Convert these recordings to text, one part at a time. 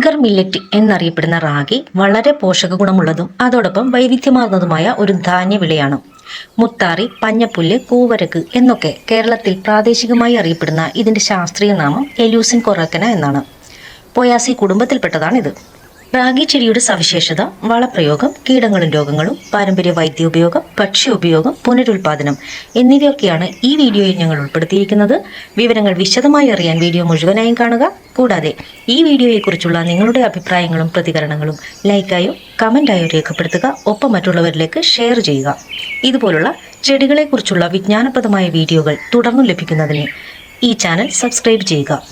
Finger millet എന്നറിയപ്പെടുന്ന റാഗി വളരെ പോഷക ഗുണമുള്ളതും അതോടൊപ്പം വൈവിധ്യമാർന്നതുമായ ഒരു ധാന്യവിളയാണ്. മുത്താറി, പഞ്ഞപ്പുല്ല്, കൂവരക്ക് എന്നൊക്കെ കേരളത്തിൽ പ്രാദേശികമായി അറിയപ്പെടുന്ന ഇതിന്റെ ശാസ്ത്രീയ നാമം എലൂസിൻ കൊറാക്കന എന്നാണ്. പൊയാസി കുടുംബത്തിൽപ്പെട്ടതാണിത്. റാഗി ചെടിയുടെ സവിശേഷത വളപ്രയോഗം, കീടങ്ങളും രോഗങ്ങളും, പാരമ്പര്യ വൈദ്യോപയോഗം, ഭക്ഷ്യോപയോഗം, പുനരുൽപാദനം എന്നിവയൊക്കെയാണ് ഈ വീഡിയോയിൽ ഞങ്ങൾ ഉൾപ്പെടുത്തിയിരിക്കുന്നത്. വിവരങ്ങൾ വിശദമായി അറിയാൻ വീഡിയോ മുഴുവനായും കാണുക. കൂടാതെ ഈ വീഡിയോയെക്കുറിച്ചുള്ള നിങ്ങളുടെ അഭിപ്രായങ്ങളും പ്രതികരണങ്ങളും ലൈക്കായോ കമന്റായോ രേഖപ്പെടുത്തുക. ഒപ്പം മറ്റുള്ളവരിലേക്ക് ഷെയർ ചെയ്യുക. ഇതുപോലുള്ള ചെടികളെക്കുറിച്ചുള്ള വിജ്ഞാനപ്രദമായ വീഡിയോകൾ തുടർന്നും ലഭിക്കുന്നതിന് ഈ ചാനൽ സബ്സ്ക്രൈബ് ചെയ്യുക.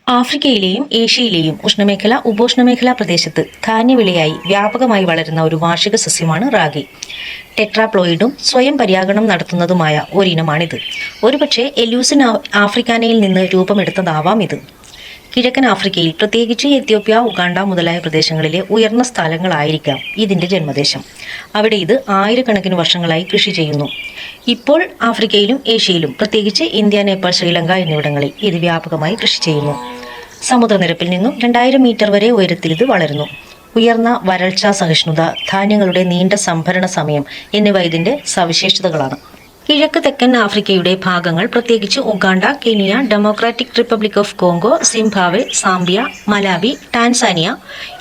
ആഫ്രിക്കയിലെയും ഏഷ്യയിലെയും ഉഷ്ണമേഖല, ഉപോഷ്ണമേഖലാ പ്രദേശത്ത് ധാന്യവിളയായി വ്യാപകമായി വളരുന്ന ഒരു വാർഷിക സസ്യമാണ് റാഗി. ടെട്രാപ്ലോയിഡും സ്വയം പര്യാഗണം നടത്തുന്നതുമായ ഒരിനമാണിത്. ഒരുപക്ഷെ എലൂസിൻ ആഫ്രിക്കാനയിൽ നിന്ന് രൂപമെടുത്തതാവാം ഇത്. കിഴക്കൻ ആഫ്രിക്കയിൽ, പ്രത്യേകിച്ച് എത്യോപ്യ, ഉഗാണ്ട മുതലായ പ്രദേശങ്ങളിലെ ഉയർന്ന സ്ഥലങ്ങളായിരിക്കാം ഇതിന്റെ ജന്മദേശം. അവിടെ ഇത് ആയിരക്കണക്കിന് വർഷങ്ങളായി കൃഷി ചെയ്യുന്നു. ഇപ്പോൾ ആഫ്രിക്കയിലും ഏഷ്യയിലും, പ്രത്യേകിച്ച് ഇന്ത്യ, നേപ്പാൾ, ശ്രീലങ്ക എന്നിവിടങ്ങളിൽ ഇത് വ്യാപകമായി കൃഷി ചെയ്യുന്നു. സമുദ്രനിരപ്പിൽ നിന്നും 2000 മീറ്റർ വരെ ഉയരത്തിൽ ഇത് വളരുന്നു. ഉയർന്ന വരൾച്ചാ സഹിഷ്ണുത, ധാന്യങ്ങളുടെ നീണ്ട സംഭരണ സമയം എന്നിവ ഇതിന്റെ സവിശേഷതകളാണ്. കിഴക്ക് തെക്കൻ ആഫ്രിക്കയുടെ ഭാഗങ്ങൾ, പ്രത്യേകിച്ച് Uganda, Kenya, democratic republic of Congo, Zimbabwe, Zambia, Malawi, Tanzania,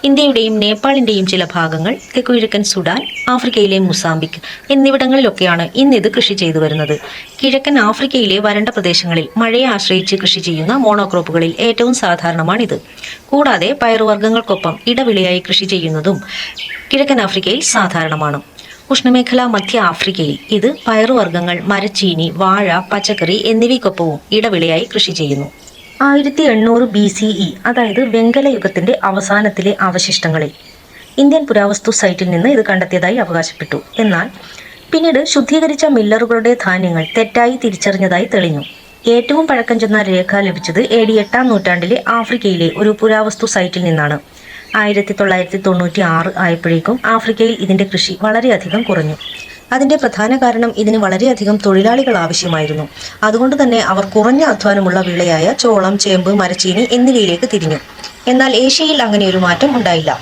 ഇന്ത്യയുടെയും നേപ്പാളിന്റെയും ചില ഭാഗങ്ങൾ, തെക്കുകിഴക്കൻ സുഡാൻ, ആഫ്രിക്കയിലെ മുസാംബിക് എന്നിവിടങ്ങളിലൊക്കെയാണ് ഇന്നിത് കൃഷി ചെയ്തു വരുന്നത്. കിഴക്കൻ ആഫ്രിക്കയിലെ വരണ്ട പ്രദേശങ്ങളിൽ മഴയെ ആശ്രയിച്ച് കൃഷി ചെയ്യുന്ന മോണോക്രോപ്പുകളിൽ ഏറ്റവും സാധാരണമാണിത്. കൂടാതെ പയറുവർഗ്ഗങ്ങൾക്കൊപ്പം ഇടവിളയായി കൃഷി ചെയ്യുന്നതും കിഴക്കൻ ആഫ്രിക്കയിൽ സാധാരണമാണ്. ഉഷ്ണമേഖല മധ്യ ആഫ്രിക്കയിൽ ഇത് പയറുവർഗ്ഗങ്ങൾ, മരച്ചീനി, വാഴ, പച്ചക്കറി എന്നിവയ്ക്കൊപ്പവും ഇടവിളയായി കൃഷി ചെയ്യുന്നു. 1800 BCE, അതായത് വെങ്കല യുഗത്തിന്റെ അവസാനത്തിലെ അവശിഷ്ടങ്ങളിൽ ഇന്ത്യൻ പുരാവസ്തു സൈറ്റിൽ നിന്ന് ഇത് കണ്ടെത്തിയതായി അവകാശപ്പെട്ടു. എന്നാൽ പിന്നീട് ശുദ്ധീകരിച്ച മില്ലറുകളുടെ ധാന്യങ്ങൾ തെറ്റായി തിരിച്ചറിഞ്ഞതായി തെളിഞ്ഞു. ഏറ്റവും പഴക്കം ചെന്ന രേഖ ലഭിച്ചത് AD 8-ാം നൂറ്റാണ്ടിലെ ആഫ്രിക്കയിലെ ഒരു പുരാവസ്തു സൈറ്റിൽ നിന്നാണ്. 1996 ആയപ്പോഴേക്കും ആഫ്രിക്കയിൽ ഇതിന്റെ കൃഷി വളരെയധികം കുറഞ്ഞു. അതിന്റെ പ്രധാന കാരണം ഇതിന് വളരെയധികം തൊഴിലാളികൾ ആവശ്യമായിരുന്നു. അതുകൊണ്ട് തന്നെ അവർ കുറഞ്ഞ അധ്വാനമുള്ള വിളയായ ചോളം, ചേമ്പ്, മരച്ചീനി എന്നിവയിലേക്ക് തിരിഞ്ഞു. എന്നാൽ ഏഷ്യയിൽ അങ്ങനെ ഒരു മാറ്റം ഉണ്ടായില്ല.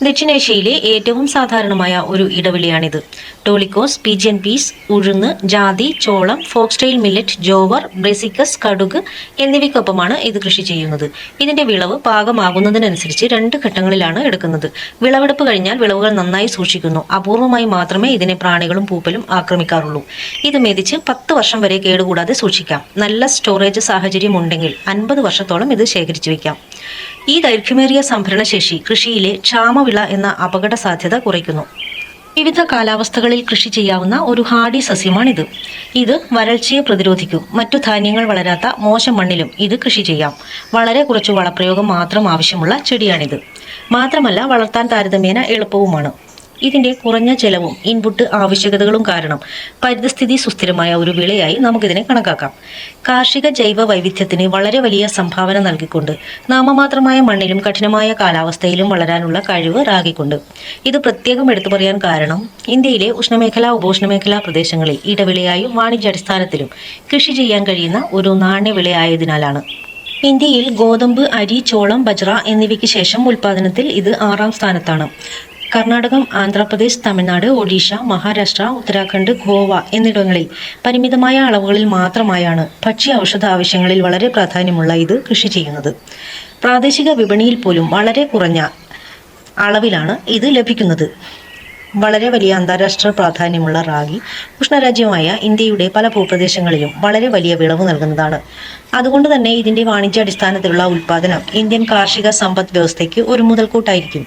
ദക്ഷിണേഷ്യയിലെ ഏറ്റവും സാധാരണമായ ഒരു ഇടവിളയാണിത്. ടോളിക്കോസ്, പീജിയൻ പീസ്, ഉഴുന്ന്, ജാതി, ചോളം, ഫോക്സ്റ്റെയിൽ മില്ലറ്റ്, ജോവർ, ബ്രസിക്കസ്, കടുക് എന്നിവയ്ക്കൊപ്പമാണ് ഇത് കൃഷി ചെയ്യുന്നത്. ഇതിന്റെ വിളവ് പാകമാകുന്നതിനനുസരിച്ച് 2 ഘട്ടങ്ങളിലാണ് എടുക്കുന്നത്. വിളവെടുപ്പ് കഴിഞ്ഞാൽ വിളവുകൾ നന്നായി സൂക്ഷിക്കുന്നു. അപൂർവമായി മാത്രമേ ഇതിനെ പ്രാണികളും പൂപ്പലും ആക്രമിക്കാറുള്ളൂ. ഇത് മെതിച്ച് 10 വർഷം വരെ കേടുകൂടാതെ സൂക്ഷിക്കാം. നല്ല സ്റ്റോറേജ് സാഹചര്യം ഉണ്ടെങ്കിൽ 50 വർഷത്തോളം ഇത് ശേഖരിച്ചു വയ്ക്കാം. ഈ ദൈർഘ്യമേറിയ സംഭരണശേഷി കൃഷിയിലെ ക്ഷാമവിള എന്ന അപകട സാധ്യത കുറയ്ക്കുന്നു. വിവിധ കാലാവസ്ഥകളിൽ കൃഷി ചെയ്യാവുന്ന ഒരു ഹാർഡി സസ്യമാണിത്. ഇത് വരൾച്ചയെ പ്രതിരോധിക്കും. മറ്റു ധാന്യങ്ങൾ വളരാത്ത മോശം മണ്ണിലും ഇത് കൃഷി ചെയ്യാം. വളരെ കുറച്ചു വളപ്രയോഗം മാത്രം ആവശ്യമുള്ള ചെടിയാണിത്. മാത്രമല്ല വളർത്താൻ താരതമ്യേന എളുപ്പവുമാണ്. ഇതിന്റെ കുറഞ്ഞ ചെലവും ഇൻപുട്ട് ആവശ്യകതകളും കാരണം പരിസ്ഥിതി സുസ്ഥിരമായ ഒരു വിളയായി നമുക്കിതിനെ കണക്കാക്കാം. കാർഷിക ജൈവ വൈവിധ്യത്തിന് വളരെ വലിയ സംഭാവന നൽകിക്കൊണ്ട് നാമമാത്രമായ മണ്ണിലും കഠിനമായ കാലാവസ്ഥയിലും വളരാനുള്ള കഴിവ് റാഗിക്കുണ്ട്. ഇത് പ്രത്യേകം എടുത്തു പറയാൻ കാരണം ഇന്ത്യയിലെ ഉഷ്ണമേഖലാ, ഉപോഷ്ണമേഖലാ പ്രദേശങ്ങളിൽ ഇടവിളയായും വാണിജ്യാടിസ്ഥാനത്തിലും കൃഷി ചെയ്യാൻ കഴിയുന്ന ഒരു നാണ്യവിളയായതിനാലാണ്. ഇന്ത്യയിൽ ഗോതമ്പ്, അരി, ചോളം, ബജ്ര എന്നിവയ്ക്ക് ശേഷം ഉൽപാദനത്തിൽ ഇത് 6-ാം സ്ഥാനത്താണ്. കർണാടകം, ആന്ധ്രാപ്രദേശ്, തമിഴ്നാട്, ഒഡീഷ, മഹാരാഷ്ട്ര, ഉത്തരാഖണ്ഡ്, ഗോവ എന്നിവിടങ്ങളിൽ പരിമിതമായ അളവുകളിൽ മാത്രമായാണ് ഭക്ഷ്യ ഔഷധ ആവശ്യങ്ങളിൽ വളരെ പ്രാധാന്യമുള്ള ഇത് കൃഷി ചെയ്യുന്നത്. പ്രാദേശിക വിപണിയിൽ പോലും വളരെ കുറഞ്ഞ അളവിലാണ് ഇത് ലഭിക്കുന്നത്. വളരെ വലിയ അന്താരാഷ്ട്ര പ്രാധാന്യമുള്ള റാഗി ഉഷ്ണരാജ്യമായ ഇന്ത്യയുടെ പല ഭൂപ്രദേശങ്ങളിലും വളരെ വലിയ വിളവ് നൽകുന്നതാണ്. അതുകൊണ്ട് തന്നെ ഇതിന്റെ വാണിജ്യാടിസ്ഥാനത്തിലുള്ള ഉൽപാദനം ഇന്ത്യൻ കാർഷിക സമ്പദ് വ്യവസ്ഥയ്ക്ക് ഒരു മുതൽക്കൂട്ടായിരിക്കും.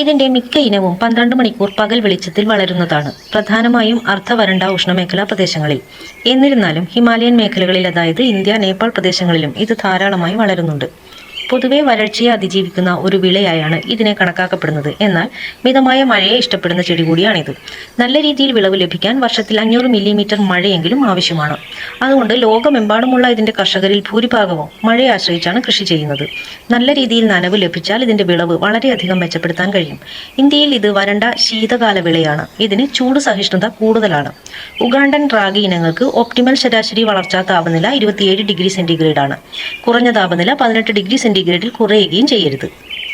ഇതിന്റെ മിക്ക ഇനവും 12 മണിക്കൂർ പകൽ വെളിച്ചത്തിൽ വളരുന്നതാണ്, പ്രധാനമായും അർദ്ധവരണ്ട ഉഷ്ണമേഖലാ പ്രദേശങ്ങളിൽ. എന്നിരുന്നാലും ഹിമാലയൻ മേഖലകളിൽ, അതായത് ഇന്ത്യ, നേപ്പാൾ പ്രദേശങ്ങളിലും ഇത് ധാരാളമായി വളരുന്നുണ്ട്. പൊതുവെ വരൾച്ചയെ അതിജീവിക്കുന്ന ഒരു വിളയായാണ് ഇതിനെ കണക്കാക്കപ്പെടുന്നത്. എന്നാൽ മിതമായ മഴയെ ഇഷ്ടപ്പെടുന്ന ചെടി കൂടിയാണിത്. നല്ല രീതിയിൽ വിളവ് ലഭിക്കാൻ വർഷത്തിൽ 500 മില്ലിമീറ്റർ മഴയെങ്കിലും ആവശ്യമാണ്. അതുകൊണ്ട് ലോകമെമ്പാടുമുള്ള ഇതിന്റെ കർഷകരിൽ ഭൂരിഭാഗവും മഴയെ ആശ്രയിച്ചാണ് കൃഷി ചെയ്യുന്നത്. നല്ല രീതിയിൽ നനവ് ലഭിച്ചാൽ ഇതിന്റെ വിളവ് വളരെയധികം മെച്ചപ്പെടുത്താൻ കഴിയും. ഇന്ത്യയിൽ ഇത് വരണ്ട ശീതകാല വിളയാണ്. ഇതിന് ചൂട് സഹിഷ്ണുത കൂടുതലാണ്. ഉഗാണ്ടൻ റാഗി ഇനങ്ങൾക്ക് ഒപ്റ്റിമൽ ശരാശരി വളർച്ചാ താപനില 27 ഡിഗ്രി സെന്റിഗ്രേഡ് ആണ്. കുറഞ്ഞ താപനില 18 ഡിഗ്രി സെന്റിഗ്രേഡിൽ കുറയുകയും ചെയ്യരുത്.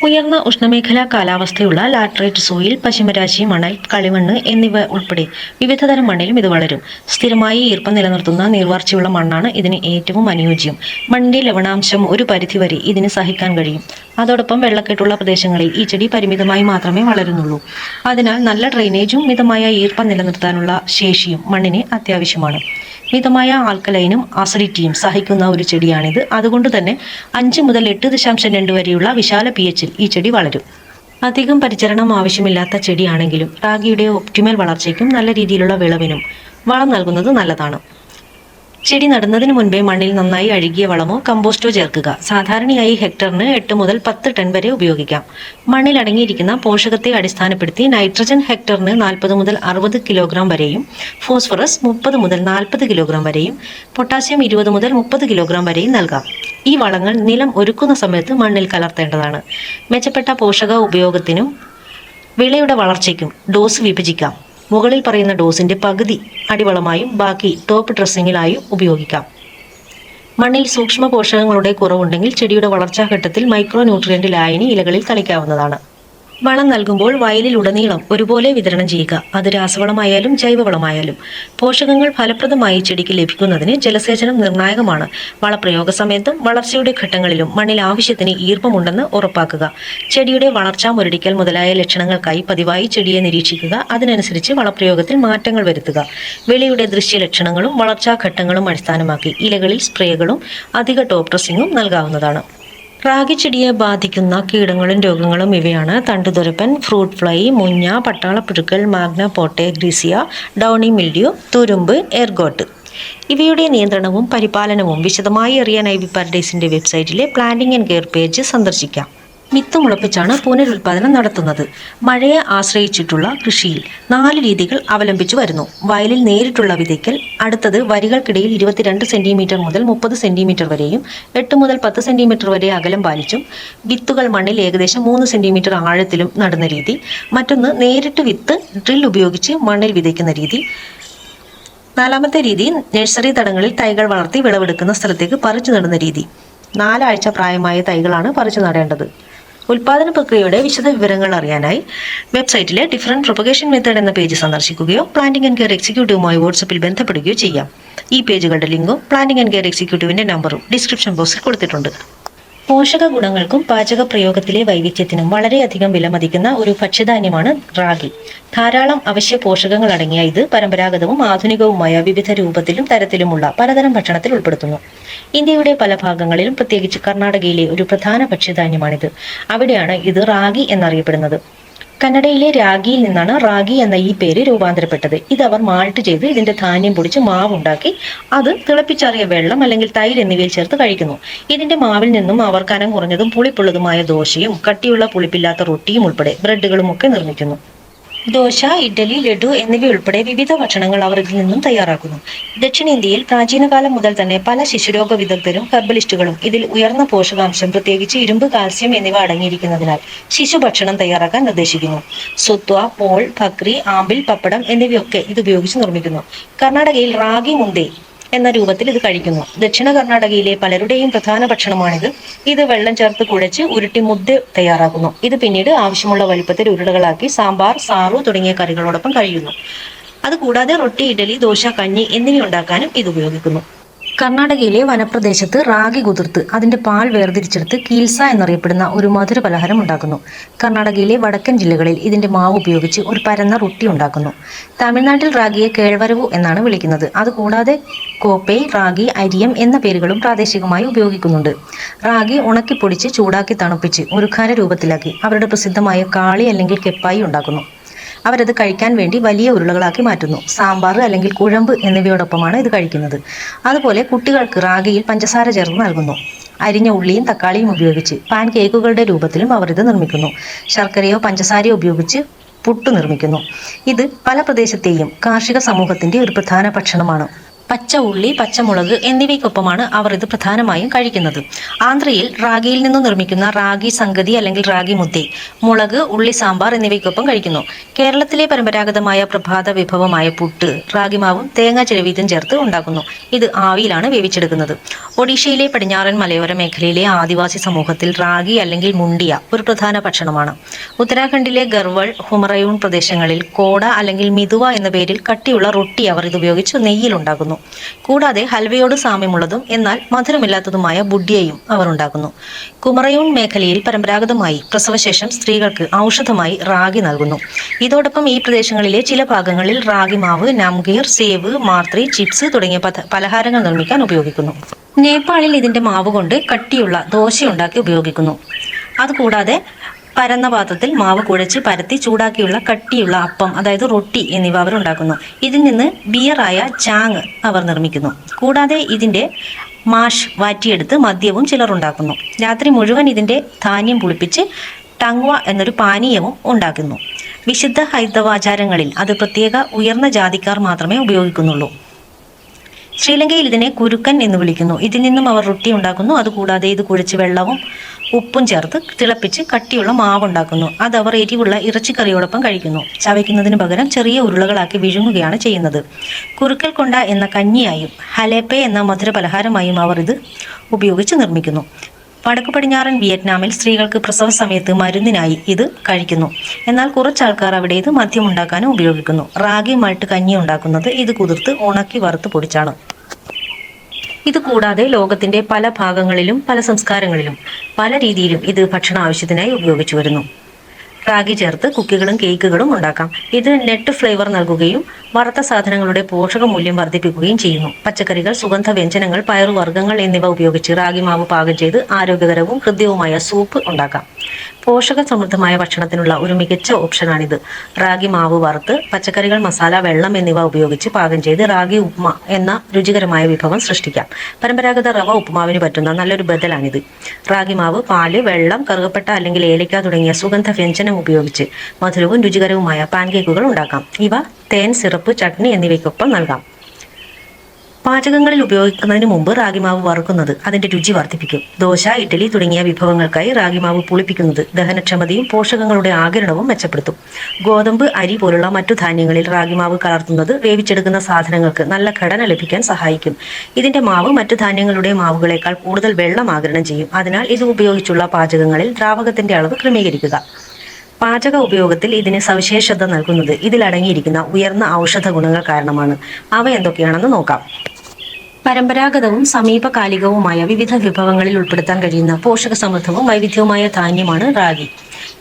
ഉയർന്ന ഉഷ്ണമേഖലാ കാലാവസ്ഥയുള്ള ലാറ്ററൈറ്റ് സോയിൽ, പശ്ചിമരാശി മണൽ, കളിമണ്ണ് എന്നിവ ഉൾപ്പെടെ വിവിധതരം മണ്ണിലും ഇത് വളരും. സ്ഥിരമായി ഈർപ്പം നിലനിർത്തുന്ന നീർവാർച്ചയുള്ള മണ്ണാണ് ഇതിന് ഏറ്റവും അനുയോജ്യം. മണ്ണിന്റെ ലവണാംശം ഒരു പരിധിവരെ ഇതിന് സഹിക്കാൻ കഴിയും. അതോടൊപ്പം വെള്ളക്കെട്ടുള്ള പ്രദേശങ്ങളിൽ ഈ ചെടി പരിമിതമായി മാത്രമേ വളരുന്നുള്ളൂ. അതിനാൽ നല്ല ഡ്രെയിനേജും മിതമായ ഈർപ്പം നിലനിർത്താനുള്ള ശേഷിയും മണ്ണിന് അത്യാവശ്യമാണ്. മിതമായ ആൽക്കലൈനും അസിഡിറ്റിയും സഹിക്കുന്ന ഒരു ചെടിയാണിത്. അതുകൊണ്ട് തന്നെ 5 മുതൽ 8.2 വരെയുള്ള വിശാല pH ഈ ചെടി വളരും. അധികം പരിചരണം ആവശ്യമില്ലാത്ത ചെടിയാണെങ്കിലും റാഗിയുടെ ഒപ്റ്റിമൽ വളർച്ചയ്ക്കും നല്ല രീതിയിലുള്ള വിളവിനും വളം നൽകുന്നത് നല്ലതാണ്. ചെടി നടുന്നതിന് മുൻപേ മണ്ണിൽ നന്നായി അഴുകിയ വളമോ കമ്പോസ്റ്റോ ചേർക്കുക. സാധാരണയായി ഹെക്ടറിന് 8 മുതൽ 10 ടൺ വരെ ഉപയോഗിക്കാം. മണ്ണിൽ അടങ്ങിയിരിക്കുന്ന പോഷകത്തെ അടിസ്ഥാനപ്പെടുത്തി നൈട്രജൻ ഹെക്ടറിന് 40 മുതൽ 60 കിലോഗ്രാം വരെയും, ഫോസ്ഫറസ് 30 മുതൽ 40 കിലോഗ്രാം വരെയും, പൊട്ടാസ്യം 20 മുതൽ 30 കിലോഗ്രാം വരെയും നൽകാം. ഈ വളങ്ങൾ നിലം ഒരുക്കുന്ന സമയത്ത് മണ്ണിൽ കലർത്തേണ്ടതാണ്. മെച്ചപ്പെട്ട പോഷക ഉപയോഗത്തിനും വിളയുടെ വളർച്ചയ്ക്കും ഡോസ് വിഭജിക്കാം. മുകളിൽ പറയുന്ന ഡോസിന്റെ പകുതി അടിവളമായും ബാക്കി ടോപ്പ് ഡ്രസ്സിങ്ങിലായും ഉപയോഗിക്കാം. മണ്ണിൽ സൂക്ഷ്മ പോഷകങ്ങളുടെ കുറവുണ്ടെങ്കിൽ ചെടിയുടെ വളർച്ചാഘട്ടത്തിൽ മൈക്രോ ന്യൂട്രിയന്റ് ലായനി ഇലകളിൽ തളിക്കാവുന്നതാണ്. വളം നൽകുമ്പോൾ വയലിലുടനീളം ഒരുപോലെ വിതരണം ചെയ്യുക. അത് രാസവളമായാലും ജൈവവളമായാലും. പോഷകങ്ങൾ ഫലപ്രദമായി ചെടിക്ക് ലഭിക്കുന്നതിന് ജലസേചനം നിർണായകമാണ്. വളപ്രയോഗ സമയത്തും വളർച്ചയുടെ ഘട്ടങ്ങളിലും മണ്ണിൽ ആവശ്യത്തിന് ഈർപ്പമുണ്ടെന്ന് ഉറപ്പാക്കുക. ചെടിയുടെ വളർച്ചാ മുരടിക്കൽ മുതലായ ലക്ഷണങ്ങൾക്കായി പതിവായി ചെടിയെ നിരീക്ഷിക്കുക. അതിനനുസരിച്ച് വളപ്രയോഗത്തിൽ മാറ്റങ്ങൾ വരുത്തുക. വിളയുടെ ദൃശ്യലക്ഷണങ്ങളും വളർച്ചാ ഘട്ടങ്ങളും അടിസ്ഥാനമാക്കി ഇലകളിൽ സ്പ്രേകളും അധിക ടോപ്പ് ഡ്രസ്സിങ്ങും നൽകാവുന്നതാണ്. റാഗി ചെടിയെ ബാധിക്കുന്ന കീടങ്ങളും രോഗങ്ങളും ഇവയാണ്: തണ്ടുതുരപ്പൻ, ഫ്രൂട്ട് ഫ്ലൈ, മുഞ്ഞ, പട്ടാളപ്പുഴുക്കൾ, മാഗ്ന പോട്ടെ ഗ്രീസിയ, ഡൗണി മിൽഡ്യൂ, തുരുമ്പ്, എർഗോട്ട്. ഇവയുടെ നിയന്ത്രണവും പരിപാലനവും വിശദമായി അറിയാൻ ഐവി പാരഡൈസിന്റെ വെബ്സൈറ്റിലെ പ്ലാന്റിംഗ് ആൻഡ് കെയർ പേജ് സന്ദർശിക്കാം. വിത്ത് മുളപ്പിച്ചാണ് പുനരുൽപാദനം നടത്തുന്നത്. മഴയെ ആശ്രയിച്ചിട്ടുള്ള കൃഷിയിൽ 4 രീതികൾ അവലംബിച്ചു വരുന്നു. വയലിൽ നേരിട്ടുള്ള വിതയ്ക്കൽ, അടുത്തത് വരികൾക്കിടയിൽ 22 സെന്റിമീറ്റർ മുതൽ 30 സെന്റിമീറ്റർ വരെയും 8 മുതൽ 10 സെന്റിമീറ്റർ വരെ അകലം പാലിച്ചും വിത്തുകൾ മണ്ണിൽ ഏകദേശം 3 സെന്റിമീറ്റർ ആഴത്തിലും നടുന്ന രീതി. മറ്റൊന്ന് നേരിട്ട് വിത്ത് ഡ്രിൽ ഉപയോഗിച്ച് മണ്ണിൽ വിതയ്ക്കുന്ന രീതി. 4ാമത്തെ രീതി നഴ്സറി തടങ്ങളിൽ തൈകൾ വളർത്തി വിളവെടുക്കുന്ന സ്ഥലത്തേക്ക് പറിച്ചു നടുന്ന രീതി. 4 ആഴ്ച പ്രായമായ തൈകളാണ് പറിച്ചു നടേണ്ടത്. ഉൽപാദന പ്രക്രിയയുടെ വിശദ വിവരങ്ങൾ അറിയാനായി വെബ്സൈറ്റിലെ ഡിഫറൻറ്റ് പ്രൊപ്പഗേഷൻ മെത്തേഡ് എന്ന പേജ് സന്ദർശിക്കുകയോ പ്ലാന്റിംഗ് ആൻഡ് കെയർ എക്സിക്യൂട്ടീവുമായി വാട്സപ്പിൽ ബന്ധപ്പെടുകയോ ചെയ്യാം. ഈ പേജുകളുടെ ലിങ്കും പ്ലാന്റിംഗ് ആൻഡ് കെയർ എക്സിക്യൂട്ടീവിന്റെ നമ്പറും ഡിസ്ക്രിപ്ഷൻ ബോക്സിൽ കൊടുത്തിട്ടുണ്ട്. പോഷക ഗുണങ്ങൾക്കും പാചക പ്രയോഗത്തിലെ വൈവിധ്യത്തിനും വളരെയധികം വിലമതിക്കുന്ന ഒരു ഭക്ഷ്യധാന്യമാണ് റാഗി. ധാരാളം അവശ്യ പോഷകങ്ങൾ അടങ്ങിയ ഇത് പരമ്പരാഗതവും ആധുനികവുമായ വിവിധ രൂപത്തിലും തരത്തിലുമുള്ള പലതരം ഭക്ഷണത്തിൽ ഉൾപ്പെടുത്തുന്നു. ഇന്ത്യയുടെ പല ഭാഗങ്ങളിലും പ്രത്യേകിച്ച് കർണാടകയിലെ ഒരു പ്രധാന ഭക്ഷ്യധാന്യമാണിത്. അവിടെയാണ് ഇത് റാഗി എന്നറിയപ്പെടുന്നത്. കന്നഡയിലെ രാഗിയിൽ നിന്നാണ് റാഗി എന്ന ഈ പേര് രൂപാന്തരപ്പെട്ടത്. ഇത് അവർ മാൾട്ട് ചെയ്ത് ഇതിന്റെ ധാന്യം പൊടിച്ച് മാവുണ്ടാക്കി അത് തിളപ്പിച്ചാറിയ വെള്ളം അല്ലെങ്കിൽ തൈര് എന്നിവയിൽ ചേർത്ത് കഴിക്കുന്നു. ഇതിന്റെ മാവിൽ നിന്നും അവർ കനം കുറഞ്ഞതും പുളിപ്പുള്ളതുമായ ദോശയും കട്ടിയുള്ള പുളിപ്പില്ലാത്ത റൊട്ടിയും ഉൾപ്പെടെ ബ്രെഡുകളും ഒക്കെ നിർമ്മിക്കുന്നു. ദോശ, ഇഡ്ഡലി, ലഡു എന്നിവയുൾപ്പെടെ വിവിധ ഭക്ഷണങ്ങൾ അവർ ഇതിൽ നിന്നും തയ്യാറാക്കുന്നു. ദക്ഷിണേന്ത്യയിൽ പ്രാചീനകാലം മുതൽ തന്നെ പല ശിശുരോഗ വിദഗ്ധരും ഹെർബലിസ്റ്റുകളും ഇതിൽ ഉയർന്ന പോഷകാംശം, പ്രത്യേകിച്ച് ഇരുമ്പ്, കാൽസ്യം എന്നിവ അടങ്ങിയിരിക്കുന്നതിനാൽ ശിശുഭക്ഷണം തയ്യാറാക്കാൻ നിർദ്ദേശിക്കുന്നു. സുത്വ, പോൾ, ഭക്രി, ആമ്പിൽ, പപ്പടം എന്നിവയൊക്കെ ഇത് ഉപയോഗിച്ച് നിർമ്മിക്കുന്നു. കർണാടകയിൽ റാഗി മുന്തേ എന്ന രൂപത്തിൽ ഇത് കഴിക്കുന്നു. ദക്ഷിണ കർണാടകയിലെ പലരുടെയും പ്രധാന ഭക്ഷണമാണിത്. ഇത് വെള്ളം ചേർത്ത് കുഴച്ച് ഉരുട്ടി മുദ്ദ തയ്യാറാക്കുന്നു. ഇത് പിന്നീട് ആവശ്യമുള്ള വലുപ്പത്തിൽ ഉരുളകളാക്കി സാമ്പാർ, സാറു തുടങ്ങിയ കറികളോടൊപ്പം കഴിയുന്നു. അതുകൂടാതെ റൊട്ടി, ഇഡലി, ദോശ, കഞ്ഞി എന്നിവ ഉണ്ടാക്കാനും ഇത് ഉപയോഗിക്കുന്നു. കർണാടകയിലെ വനപ്രദേശത്ത് റാഗി കുതിർത്ത് അതിന്റെ പാൽ വേർതിരിച്ചെടുത്ത് കീൽസ എന്നറിയപ്പെടുന്ന ഒരു മധുര പലഹാരം ഉണ്ടാക്കുന്നു. കർണാടകയിലെ വടക്കൻ ജില്ലകളിൽ ഇതിന്റെ മാവ് ഉപയോഗിച്ച് ഒരു പരന്ന റൊട്ടി ഉണ്ടാക്കുന്നു. തമിഴ്നാട്ടിൽ റാഗിയെ കേഴ്വരവു എന്നാണ് വിളിക്കുന്നത്. അതുകൂടാതെ കോപ്പൈ, റാഗി, അരിയം എന്ന പേരുകളും പ്രാദേശികമായി ഉപയോഗിക്കുന്നുണ്ട്. റാഗി ഉണക്കിപ്പൊടിച്ച് ചൂടാക്കി തണുപ്പിച്ച് ഒരു ഖര രൂപത്തിലാക്കി അവരുടെ പ്രസിദ്ധമായ കാളി അല്ലെങ്കിൽ കെപ്പായി ഉണ്ടാക്കുന്നു. അവരത് കഴിക്കാൻ വേണ്ടി വലിയ ഉരുളകളാക്കി മാറ്റുന്നു. സാമ്പാർ അല്ലെങ്കിൽ കുഴമ്പ് എന്നിവയോടൊപ്പമാണ് ഇത് കഴിക്കുന്നത്. അതുപോലെ കുട്ടികൾക്ക് റാഗിയിൽ പഞ്ചസാര ചേർത്ത് നൽകുന്നു. അരിഞ്ഞ ഉള്ളിയും തക്കാളിയും ഉപയോഗിച്ച് പാൻ കേക്കുകളുടെ രൂപത്തിലും അവർ ഇത് നിർമ്മിക്കുന്നു. ശർക്കരയോ പഞ്ചസാരയോ ഉപയോഗിച്ച് പുട്ട് നിർമ്മിക്കുന്നു. ഇത് പല പ്രദേശത്തെയും കാർഷിക സമൂഹത്തിന്റെ ഒരു പ്രധാന ഭക്ഷണമാണ്. പച്ച ഉള്ളി, പച്ചമുളക് എന്നിവയ്ക്കൊപ്പമാണ് അവർ ഇത് പ്രധാനമായും കഴിക്കുന്നത്. ആന്ധ്രയിൽ റാഗിയിൽ നിന്നും നിർമ്മിക്കുന്ന റാഗി സംഗതി അല്ലെങ്കിൽ റാഗി മുദ്ദെ മുളക്, ഉള്ളി സാമ്പാർ എന്നിവയ്ക്കൊപ്പം കഴിക്കുന്നു. കേരളത്തിലെ പരമ്പരാഗതമായ പ്രഭാത വിഭവമായ പുട്ട് റാഗിമാവും തേങ്ങ ചിരവിയതും ചേർത്ത് ഉണ്ടാക്കുന്നു. ഇത് ആവിയിലാണ് വേവിച്ചെടുക്കുന്നത്. ഒഡീഷയിലെ പടിഞ്ഞാറൻ മലയോര മേഖലയിലെ ആദിവാസി സമൂഹത്തിൽ റാഗി അല്ലെങ്കിൽ മുണ്ടിയ ഒരു പ്രധാന ഭക്ഷണമാണ്. ഉത്തരാഖണ്ഡിലെ ഗർവൾ, ഹുമറയൂൺ പ്രദേശങ്ങളിൽ കോട അല്ലെങ്കിൽ മിതുവ എന്ന പേരിൽ കട്ടിയുള്ള റൊട്ടി അവർ ഇതുപയോഗിച്ച് നെയ്യിലുണ്ടാക്കുന്നു. കൂടാതെ ഹൽവയോട് സാമ്യമുള്ളതും എന്നാൽ മധുരമില്ലാത്തതുമായ ബുഡിയയും അവർ ഉണ്ടാക്കുന്നു. കുമറയൂൺ മേഖലയിൽ പരമ്പരാഗതമായി പ്രസവശേഷം സ്ത്രീകൾക്ക് ഔഷധമായി റാഗി നൽകുന്നു. ഇതോടൊപ്പം ഈ പ്രദേശങ്ങളിലെ ചില ഭാഗങ്ങളിൽ റാഗി മാവ് നംഗീർ, സേവ്, മാർത്രി, ചിപ്സ് തുടങ്ങിയ പലഹാരങ്ങൾ നിർമ്മിക്കാൻ ഉപയോഗിക്കുന്നു. നേപ്പാളിൽ ഇതിന്റെ മാവ് കൊണ്ട് കട്ടിയുള്ള ദോശ ഉണ്ടാക്കി ഉപയോഗിക്കുന്നു. അതുകൂടാതെ പരന്ന പാത്രത്തിൽ മാവ് കുഴച്ച് പരത്തി ചൂടാക്കിയുള്ള കട്ടിയുള്ള അപ്പം, അതായത് റൊട്ടി എന്നിവ അവർ ഉണ്ടാക്കുന്നു. ഇതിൽ നിന്ന് ബിയറായ ചാങ് അവർ നിർമ്മിക്കുന്നു. കൂടാതെ ഇതിന്റെ മാഷ് വാറ്റിയെടുത്ത് മദ്യവും ചിലർ ഉണ്ടാക്കുന്നു. രാത്രി മുഴുവൻ ഇതിന്റെ ധാന്യം പുളിപ്പിച്ച് ടങ്വ എന്നൊരു പാനീയവും ഉണ്ടാക്കുന്നു. വിശുദ്ധ ഹൈന്ദവാചാരങ്ങളിൽ അത് പ്രത്യേക ഉയർന്ന ജാതിക്കാർ മാത്രമേ ഉപയോഗിക്കുന്നുള്ളൂ. ശ്രീലങ്കയിൽ ഇതിനെ കുരുക്കൻ എന്ന് വിളിക്കുന്നു. ഇതിൽ നിന്നും അവർ റൊട്ടി ഉണ്ടാക്കുന്നു. അതുകൂടാതെ ഇത് കുഴച്ച് വെള്ളവും ഉപ്പും ചേർത്ത് തിളപ്പിച്ച് കട്ടിയുള്ള മാവുണ്ടാക്കുന്നു. അത് അവർ എരിവുള്ള ഇറച്ചിക്കറിയോടൊപ്പം കഴിക്കുന്നു. ചവയ്ക്കുന്നതിന് പകരം ചെറിയ ഉരുളകളാക്കി വിഴുങ്ങുകയാണ് ചെയ്യുന്നത്. കുറുക്കൽ കൊണ്ട എന്ന കഞ്ഞിയായും ഹലേപ്പെ എന്ന മധുര പലഹാരമായും അവർ ഇത് ഉപയോഗിച്ച് നിർമ്മിക്കുന്നു. വടക്കു പടിഞ്ഞാറൻ വിയറ്റ്നാമിൽ സ്ത്രീകൾക്ക് പ്രസവ സമയത്ത് മരുന്നിനായി ഇത് കഴിക്കുന്നു. എന്നാൽ കുറച്ചാൾക്കാർ അവിടെ ഇത് മദ്യമുണ്ടാക്കാനും ഉപയോഗിക്കുന്നു. റാഗി മൾട്ട് കഞ്ഞി ഉണ്ടാക്കുന്നത് ഇത് കുതിർത്ത് ഉണക്കി വറുത്ത് പൊടിച്ചാണ്. ഇത് കൂടാതെ ലോകത്തിന്റെ പല ഭാഗങ്ങളിലും പല സംസ്കാരങ്ങളിലും പല രീതിയിലും ഇത് ഭക്ഷണ ആവശ്യത്തിനായി ഉപയോഗിച്ചു വരുന്നു. റാഗി ചേർത്ത് കുക്കികളും കേക്കുകളും ഉണ്ടാക്കാം. ഇത് നെറ്റ് ഫ്ലേവർ നൽകുകയും വറുത്ത സാധനങ്ങളുടെ പോഷകമൂല്യം വർദ്ധിപ്പിക്കുകയും ചെയ്യുന്നു. പച്ചക്കറികൾ, സുഗന്ധ വ്യഞ്ജനങ്ങൾ, പയറുവർഗ്ഗങ്ങൾ എന്നിവ ഉപയോഗിച്ച് റാഗി മാവ് പാകം ചെയ്ത് ആരോഗ്യകരവും ഹൃദ്യവുമായ സൂപ്പ് ഉണ്ടാക്കാം. പോഷക സമൃദ്ധമായ ഭക്ഷണത്തിനുള്ള ഒരു മികച്ച ഓപ്ഷനാണിത്. റാഗി മാവ് വറുത്ത് പച്ചക്കറികൾ, മസാല, വെള്ളം എന്നിവ ഉപയോഗിച്ച് പാകം ചെയ്ത് റാഗി ഉപ്മ എന്ന രുചികരമായ വിഭവം സൃഷ്ടിക്കാം. പരമ്പരാഗത റവ ഉപ്മാവിന് പറ്റുന്ന നല്ലൊരു ബദലാണിത്. റാഗി മാവ്, പാല്, വെള്ളം, കറുകപ്പട്ട അല്ലെങ്കിൽ ഏലക്ക തുടങ്ങിയ സുഗന്ധ വ്യഞ്ജനം ഉപയോഗിച്ച് മധുരവും രുചികരവുമായ പാൻകേക്കുകൾ ഉണ്ടാക്കാം. ഇവ തേൻ, സിറപ്പ്, ചട്നി എന്നിവയ്ക്കൊപ്പം നൽകാം. പാചകങ്ങളിൽ ഉപയോഗിക്കുന്നതിന് മുമ്പ് റാഗിമാവ് വറുക്കുന്നത് അതിന്റെ രുചി വർദ്ധിപ്പിക്കും. ദോശ, ഇഡ്ഡലി തുടങ്ങിയ വിഭവങ്ങൾക്കായി റാഗിമാവ് പുളിപ്പിക്കുന്നത് ദഹനക്ഷമതയും പോഷകങ്ങളുടെ ആഗിരണവും മെച്ചപ്പെടുത്തും. ഗോതമ്പ്, അരി പോലുള്ള മറ്റു ധാന്യങ്ങളിൽ റാഗിമാവ് കലർത്തുന്നത് വേവിച്ചെടുക്കുന്ന സാധനങ്ങൾക്ക് നല്ല ഘടന ലഭിക്കാൻ സഹായിക്കും. ഇതിന്റെ മാവ് മറ്റു ധാന്യങ്ങളുടെ മാവുകളേക്കാൾ കൂടുതൽ വെള്ളം ആഗിരണം ചെയ്യും. അതിനാൽ ഇത് ഉപയോഗിച്ചുള്ള പാചകങ്ങളിൽ ദ്രാവകത്തിന്റെ അളവ് ക്രമീകരിക്കുക. പാചക ഉപയോഗത്തിൽ ഇതിന് സവിശേഷത നൽകുന്നത് ഇതിലടങ്ങിയിരിക്കുന്ന ഉയർന്ന ഔഷധ ഗുണങ്ങൾ കാരണമാണ്. അവ എന്തൊക്കെയാണെന്ന് നോക്കാം. പരമ്പരാഗതവും സമീപകാലികവുമായ വിവിധ വിഭവങ്ങളിൽ ഉൾപ്പെടുത്താൻ കഴിയുന്ന പോഷക സമൃദ്ധവും വൈവിധ്യവുമായ ധാന്യമാണ് റാഗി.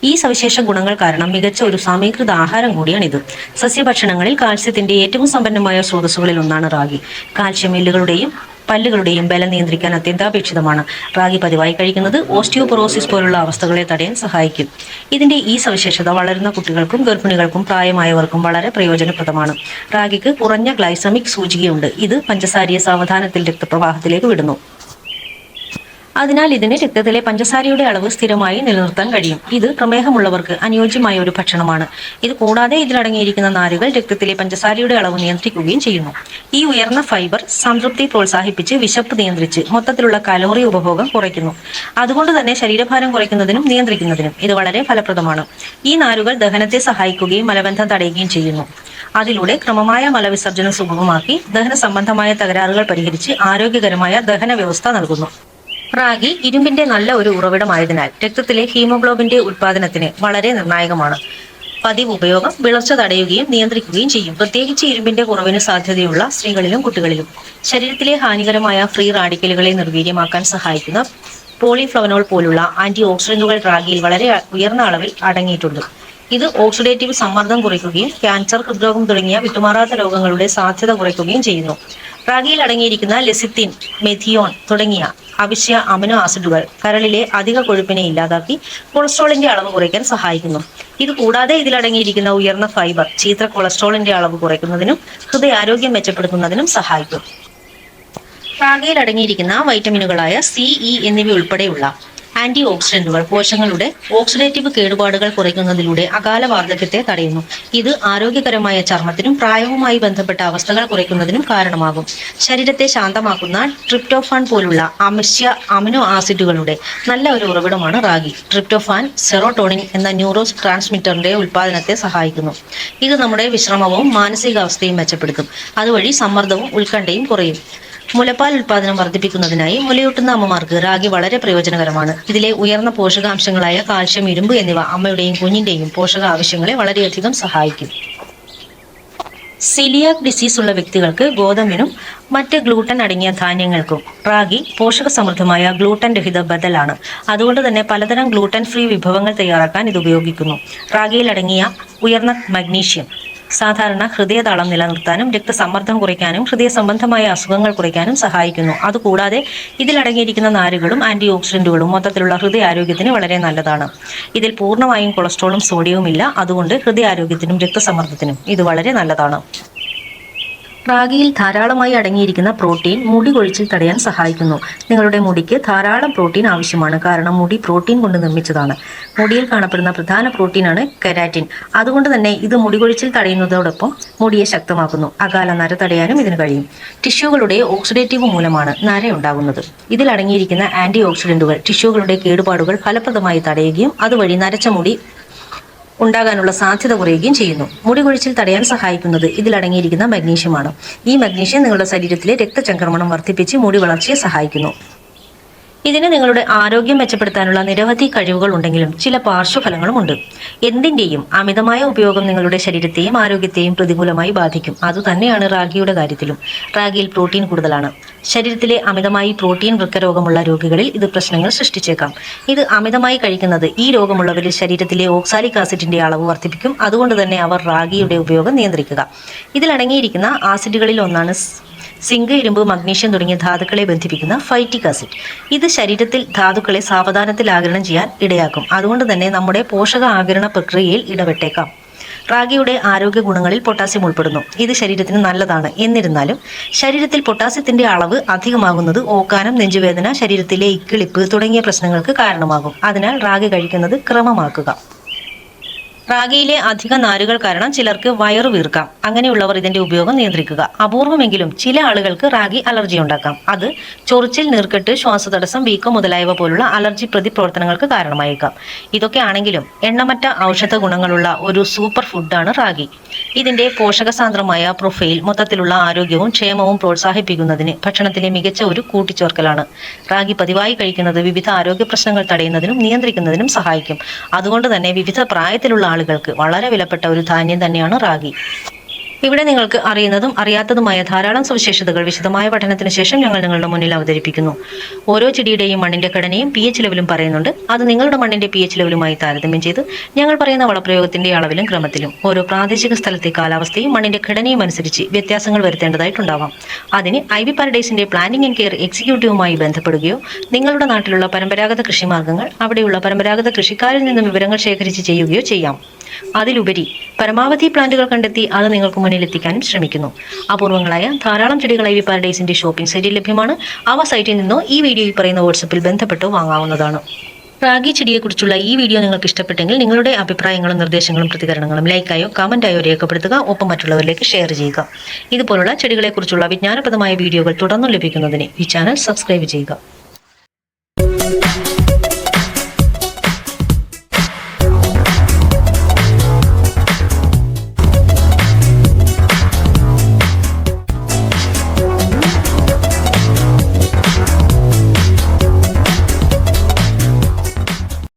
ഈ സവിശേഷ ഗുണങ്ങൾ കാരണം മികച്ച ഒരു സമീകൃത ആഹാരം കൂടിയാണിത്. സസ്യഭക്ഷണങ്ങളിൽ കാൽസ്യത്തിന്റെ ഏറ്റവും സമ്പന്നമായ സ്രോതസ്സുകളിൽ ഒന്നാണ് റാഗി. കാൽസ്യം എല്ലുകളുടെയും പല്ലുകളുടെയും ബലം നിയന്ത്രിക്കാൻ അത്യന്താപേക്ഷിതമാണ്. റാഗി പതിവായി കഴിക്കുന്നത് ഓസ്റ്റിയോപൊറോസിസ് പോലുള്ള അവസ്ഥകളെ തടയാൻ സഹായിക്കും. ഇതിന്റെ ഈ സവിശേഷത വളരുന്ന കുട്ടികൾക്കും ഗർഭിണികൾക്കും പ്രായമായവർക്കും വളരെ പ്രയോജനപ്രദമാണ്. റാഗിക്ക് കുറഞ്ഞ ഗ്ലൈസമിക് സൂചികയുണ്ട്. ഇത് പഞ്ചസാരയെ സാവധാനത്തിൽ രക്തപ്രവാഹത്തിലേക്ക് വിടുന്നു. അതിനാൽ ഇതിന് രക്തത്തിലെ പഞ്ചസാരയുടെ അളവ് സ്ഥിരമായി നിലനിർത്താൻ കഴിയും. ഇത് പ്രമേഹമുള്ളവർക്ക് അനുയോജ്യമായ ഒരു ഭക്ഷണമാണ്. ഇത് കൂടാതെ ഇതിലടങ്ങിയിരിക്കുന്ന നാരുകൾ രക്തത്തിലെ പഞ്ചസാരയുടെ അളവ് നിയന്ത്രിക്കുകയും ചെയ്യുന്നു. ഈ ഉയർന്ന ഫൈബർ സംതൃപ്തി പ്രോത്സാഹിപ്പിച്ച് വിശപ്പ് നിയന്ത്രിച്ച് മൊത്തത്തിലുള്ള കലോറി ഉപഭോഗം കുറയ്ക്കുന്നു. അതുകൊണ്ട് തന്നെ ശരീരഭാരം കുറയ്ക്കുന്നതിനും നിയന്ത്രിക്കുന്നതിനും ഇത് വളരെ ഫലപ്രദമാണ്. ഈ നാരുകൾ ദഹനത്തെ സഹായിക്കുകയും മലബന്ധം തടയുകയും ചെയ്യുന്നു. അതിലൂടെ ക്രമമായ മലവിസർജനം സുഗമമാക്കി ദഹന സംബന്ധമായ തകരാറുകൾ പരിഹരിച്ച് ആരോഗ്യകരമായ ദഹന വ്യവസ്ഥ നൽകുന്നു. റാഗി ഇരുമ്പിന്റെ നല്ല ഒരു ഉറവിടമായതിനാൽ രക്തത്തിലെ ഹീമോഗ്ലോബിന്റെ ഉൽപാദനത്തിന് വളരെ നിർണായകമാണ്. പതിവ് ഉപയോഗം വിളർച്ച തടയുകയും നിയന്ത്രിക്കുകയും ചെയ്യും, പ്രത്യേകിച്ച് ഇരുമ്പിന്റെ കുറവിന് സാധ്യതയുള്ള സ്ത്രീകളിലും കുട്ടികളിലും. ശരീരത്തിലെ ഹാനികരമായ ഫ്രീ റാഡിക്കലുകളെ നിർവീര്യമാക്കാൻ സഹായിക്കുന്ന പോളിഫ്ലവനോൾ പോലുള്ള ആന്റി ഓക്സിഡന്റുകൾ റാഗിയിൽ വളരെ ഉയർന്ന അളവിൽ അടങ്ങിയിട്ടുണ്ട്. ഇത് ഓക്സിഡേറ്റീവ് സമ്മർദ്ദം കുറയ്ക്കുകയും ക്യാൻസർ, ഹൃദ്രോഗം തുടങ്ങിയ വിട്ടുമാറാത്ത രോഗങ്ങളുടെ സാധ്യത കുറയ്ക്കുകയും ചെയ്യുന്നു. റാഗിയിൽ അടങ്ങിയിരിക്കുന്ന ലെസിത്തിൻ, മെഥിയോൺ തുടങ്ങിയ അവശ്യ അമിനോ ആസിഡുകൾ കരളിലെ അധിക കൊഴുപ്പിനെ ഇല്ലാതാക്കി കൊളസ്ട്രോളിന്റെ അളവ് കുറയ്ക്കാൻ സഹായിക്കുന്നു. ഇത് കൂടാതെ ഇതിലടങ്ങിയിരിക്കുന്ന ഉയർന്ന ഫൈബർ ചീത്ത കൊളസ്ട്രോളിന്റെ അളവ് കുറയ്ക്കുന്നതിനും ഹൃദയാരോഗ്യം മെച്ചപ്പെടുത്തുന്നതിനും സഹായിക്കും. റാഗിയിൽ അടങ്ങിയിരിക്കുന്ന വൈറ്റമിനുകളായ സി, ഇ എന്നിവ ഉൾപ്പെടെയുള്ള ആന്റി ഓക്സിഡന്റുകൾ കോശങ്ങളുടെ ഓക്സിഡേറ്റീവ് കേടുപാടുകൾ കുറയ്ക്കുന്നതിലൂടെ അകാല വാർദ്ധക്യത്തെ തടയുന്നു. ഇത് ആരോഗ്യകരമായ ചർമ്മത്തിനും പ്രായവുമായി ബന്ധപ്പെട്ട അവസ്ഥകൾ കുറയ്ക്കുന്നതിനും കാരണമാകും. ശരീരത്തെ ശാന്തമാക്കുന്ന ട്രിപ്റ്റോഫാൻ പോലുള്ള അവശ്യ അമിനോ ആസിഡുകളുടെ നല്ല ഒരു ഉറവിടമാണ് റാഗി. ട്രിപ്റ്റോഫാൻ സെറോട്ടോണിൻ എന്ന ന്യൂറോ ട്രാൻസ്മിറ്ററിന്റെ ഉൽപ്പാദനത്തെ സഹായിക്കുന്നു. ഇത് നമ്മുടെ വിശ്രമവും മാനസികാവസ്ഥയും മെച്ചപ്പെടുത്തും. അതുവഴി സമ്മർദ്ദവും ഉത്കണ്ഠയും കുറയും. മുലപ്പാൽ ഉൽപാദനം വർദ്ധിപ്പിക്കുന്നതിനായി മുലയൂട്ടുന്ന അമ്മമാർക്ക് റാഗി വളരെ പ്രയോജനകരമാണ്. ഇതിലെ ഉയർന്ന പോഷകാംശങ്ങളായ കാൽഷ്യം, ഇരുമ്പ് എന്നിവ അമ്മയുടെയും കുഞ്ഞിന്റെയും പോഷക ആവശ്യങ്ങളെ വളരെയധികം സഹായിക്കും. സിലിയാക് ഡിസീസ് ഉള്ള വ്യക്തികൾക്ക് ഗോതമ്പിനും മറ്റ് ഗ്ലൂട്ടൻ അടങ്ങിയ ധാന്യങ്ങൾക്കും റാഗി പോഷക സമൃദ്ധമായ ഗ്ലൂട്ടൻ രഹിത ബദലാണ്. അതുകൊണ്ട് തന്നെ പലതരം ഗ്ലൂട്ടൻ ഫ്രീ വിഭവങ്ങൾ തയ്യാറാക്കാൻ ഇത് ഉപയോഗിക്കുന്നു. റാഗിയിൽ അടങ്ങിയ ഉയർന്ന മഗ്നീഷ്യം സാധാരണ ഹൃദയതാളം നിലനിർത്താനും രക്തസമ്മർദ്ദം കുറയ്ക്കാനും ഹൃദയ സംബന്ധമായ അസുഖങ്ങൾ കുറയ്ക്കാനും സഹായിക്കുന്നു. അതുകൂടാതെ ഇതിലടങ്ങിയിരിക്കുന്ന നാരുകളും ആന്റി ഓക്സിഡന്റുകളും മൊത്തത്തിലുള്ള ഹൃദയാരോഗ്യത്തിന് വളരെ നല്ലതാണ്. ഇതിൽ പൂർണ്ണമായും കൊളസ്ട്രോളും സോഡിയവും ഇല്ല. അതുകൊണ്ട് ഹൃദയാരോഗ്യത്തിനും രക്തസമ്മർദ്ദത്തിനും ഇത് വളരെ നല്ലതാണ്. റാഗിയിൽ ധാരാളമായി അടങ്ങിയിരിക്കുന്ന പ്രോട്ടീൻ മുടി കൊഴിച്ചിൽ തടയാൻ സഹായിക്കുന്നു. നിങ്ങളുടെ മുടിക്ക് ധാരാളം പ്രോട്ടീൻ ആവശ്യമാണ്. കാരണം മുടി പ്രോട്ടീൻ കൊണ്ട് നിർമ്മിച്ചതാണ്. മുടിയിൽ കാണപ്പെടുന്ന പ്രധാന പ്രോട്ടീനാണ് കെരാറ്റിൻ. അതുകൊണ്ട് തന്നെ ഇത് മുടി കൊഴിച്ചിൽ തടയുന്നതോടൊപ്പം മുടിയെ ശക്തമാക്കുന്നു. അകാല നര തടയാനും ഇതിന് കഴിയും. ടിഷ്യൂകളുടെ ഓക്സിഡേറ്റീവ് മൂലമാണ് നര ഉണ്ടാകുന്നത്. ഇതിൽ അടങ്ങിയിരിക്കുന്ന ആന്റി ഓക്സിഡന്റുകൾ ടിഷ്യൂകളുടെ കേടുപാടുകൾ ഫലപ്രദമായി തടയുകയും അതുവഴി നരച്ച മുടി ഉണ്ടാകാനുള്ള സാധ്യത കുറയുകയും ചെയ്യുന്നു. മുടി കൊഴിച്ചിൽ തടയാൻ സഹായിക്കുന്നത് ഇതിലടങ്ങിയിരിക്കുന്ന മഗ്നീഷ്യമാണ്. ഈ മഗ്നീഷ്യം നിങ്ങളുടെ ശരീരത്തിലെ രക്തചംക്രമണം വർദ്ധിപ്പിച്ച് മുടി വളർച്ചയെ സഹായിക്കുന്നു. ഇതിന് നിങ്ങളുടെ ആരോഗ്യം മെച്ചപ്പെടുത്താനുള്ള നിരവധി കഴിവുകൾ ഉണ്ടെങ്കിലും ചില പാർശ്വഫലങ്ങളും ഉണ്ട്. എന്തിന്റെയും അമിതമായ ഉപയോഗം നിങ്ങളുടെ ശരീരത്തെയും ആരോഗ്യത്തെയും പ്രതികൂലമായി ബാധിക്കും. അതുതന്നെയാണ് റാഗിയുടെ കാര്യത്തിലും. റാഗിയിൽ പ്രോട്ടീൻ കൂടുതലാണ്. ശരീരത്തിലെ അമിതമായി പ്രോട്ടീൻ വൃക്കരോഗമുള്ള രോഗികളിൽ ഇത് പ്രശ്നങ്ങൾ സൃഷ്ടിച്ചേക്കാം. ഇത് അമിതമായി കഴിക്കുന്നത് ഈ രോഗമുള്ളവരിൽ ശരീരത്തിലെ ഓക്സാലിക് ആസിഡിന്റെ അളവ് വർദ്ധിപ്പിക്കും. അതുകൊണ്ട് തന്നെ അവർ റാഗിയുടെ ഉപയോഗം നിയന്ത്രിക്കുക. ഇതിലടങ്ങിയിരിക്കുന്ന ആസിഡുകളിൽ ഒന്നാണ് സിങ്ക്, ഇരുമ്പ്, മഗ്നീഷ്യം തുടങ്ങിയ ധാതുക്കളെ ബന്ധിപ്പിക്കുന്ന ഫൈറ്റിക് ആസിഡ്. ഇത് ശരീരത്തിൽ ധാതുക്കളെ സാവധാനത്തിൽ ആഗിരണം ചെയ്യാൻ ഇടയാക്കും. അതുകൊണ്ട് തന്നെ നമ്മുടെ പോഷക ആഗിരണ പ്രക്രിയയിൽ ഇടപെട്ടേക്കാം. റാഗിയുടെ ആരോഗ്യ ഗുണങ്ങളിൽ പൊട്ടാസ്യം ഉൾപ്പെടുന്നു. ഇത് ശരീരത്തിന് നല്ലതാണ്. എന്നിരുന്നാലും ശരീരത്തിൽ പൊട്ടാസ്യത്തിന്റെ അളവ് അധികമാകുന്നത് ഓക്കാനം, നെഞ്ചുവേദന, ശരീരത്തിലെ ഇക്കിളിപ്പ് തുടങ്ങിയ പ്രശ്നങ്ങൾക്ക് കാരണമാകും. അതിനാൽ റാഗി കഴിക്കുന്നത് ക്രമമാക്കുക. റാഗിയിലെ അധിക നാരുകൾ കാരണം ചിലർക്ക് വയറു വീർക്കാം. അങ്ങനെയുള്ളവർ ഇതിന്റെ ഉപയോഗം നിയന്ത്രിക്കുക. അപൂർവമെങ്കിലും ചില ആളുകൾക്ക് റാഗി അലർജി ഉണ്ടാക്കാം. അത് ചൊറിച്ചിൽ, നീർക്കെട്ട്, ശ്വാസതടസ്സം, വീക്കം മുതലായവ പോലുള്ള അലർജി പ്രതിപ്രവർത്തനങ്ങൾക്ക് കാരണമായേക്കാം. ഇതൊക്കെ ആണെങ്കിലും എണ്ണമറ്റ ഔഷധ ഗുണങ്ങളുള്ള ഒരു സൂപ്പർ ഫുഡാണ് റാഗി. ഇതിന്റെ പോഷകസാന്ദ്രമായ പ്രൊഫൈൽ മൊത്തത്തിലുള്ള ആരോഗ്യവും ക്ഷേമവും പ്രോത്സാഹിപ്പിക്കുന്നതിന് ഭക്ഷണത്തിലെ മികച്ച ഒരു കൂട്ടിച്ചേർക്കലാണ്. റാഗി പതിവായി കഴിക്കുന്നത് വിവിധ ആരോഗ്യ പ്രശ്നങ്ങൾ തടയുന്നതിനും നിയന്ത്രിക്കുന്നതിനും സഹായിക്കും. അതുകൊണ്ട് തന്നെ വിവിധ പ്രായത്തിലുള്ള ആളുകൾക്ക് വളരെ വിലപ്പെട്ട ഒരു ധാന്യം തന്നെയാണ് റാഗി. ഇവിടെ നിങ്ങൾക്ക് അറിയുന്നതും അറിയാത്തതുമായ ധാരാളം സവിശേഷതകൾ വിശദമായ പഠനത്തിന് ശേഷം ഞങ്ങൾ നിങ്ങളുടെ മുന്നിൽ അവതരിപ്പിക്കുന്നു. ഓരോ ചെടിയുടെയും മണ്ണിന്റെ ഘടനയും pH ലെവലും പറയുന്നുണ്ട്. അത് നിങ്ങളുടെ മണ്ണിന്റെ pH ലെവലുമായി താരതമ്യം ചെയ്ത് ഞങ്ങൾ പറയുന്ന വളപ്രയോഗത്തിന്റെ അളവിലും ക്രമത്തിലും ഓരോ പ്രാദേശിക സ്ഥലത്തെ കാലാവസ്ഥയും മണ്ണിന്റെ ഘടനയും അനുസരിച്ച് വ്യത്യാസങ്ങൾ വരുത്തേണ്ടതായിട്ടുണ്ടാവാം. അതിന് ഐവി പാരഡൈസിന്റെ പ്ലാന്റിംഗ് ആൻഡ് കെയർ എക്സിക്യൂട്ടീവുമായി ബന്ധപ്പെടുകയോ നിങ്ങളുടെ നാട്ടിലുള്ള പരമ്പരാഗത കൃഷിമാർഗ്ഗങ്ങൾ അവിടെയുള്ള പരമ്പരാഗത കൃഷിക്കാരിൽ നിന്നും വിവരങ്ങൾ ശേഖരിച്ച് ചെയ്യുകയോ ചെയ്യാം. അതിലുപരി പരമാവധി പ്ലാന്റുകൾ കണ്ടെത്തി അത് നിങ്ങൾക്ക് മുന്നിൽ എത്തിക്കാനും ശ്രമിക്കുന്നു. അപൂർവങ്ങളായ ധാരാളം ചെടികൾ ഐവി പാരഡൈസിന്റെ ഷോപ്പിംഗ് സൈറ്റിൽ ലഭ്യമാണ്. അവ സൈറ്റിൽ നിന്നോ ഈ വീഡിയോയിൽ പറയുന്ന വാട്സപ്പിൽ ബന്ധപ്പെട്ടോ വാങ്ങാവുന്നതാണ്. റാഗി ചെടിയെക്കുറിച്ചുള്ള ഈ വീഡിയോ നിങ്ങൾക്ക് ഇഷ്ടപ്പെട്ടെങ്കിൽ നിങ്ങളുടെ അഭിപ്രായങ്ങളും നിർദ്ദേശങ്ങളും പ്രതികരണങ്ങളും ലൈക്കായോ കമന്റായോ രേഖപ്പെടുത്തുക. ഒപ്പം മറ്റുള്ളവരിലേക്ക് ഷെയർ ചെയ്യുക. ഇതുപോലുള്ള ചെടികളെക്കുറിച്ചുള്ള വിജ്ഞാനപ്രദമായ വീഡിയോകൾ തുടർന്നും ലഭിക്കുന്നതിന് ഈ ചാനൽ സബ്സ്ക്രൈബ് ചെയ്യുക.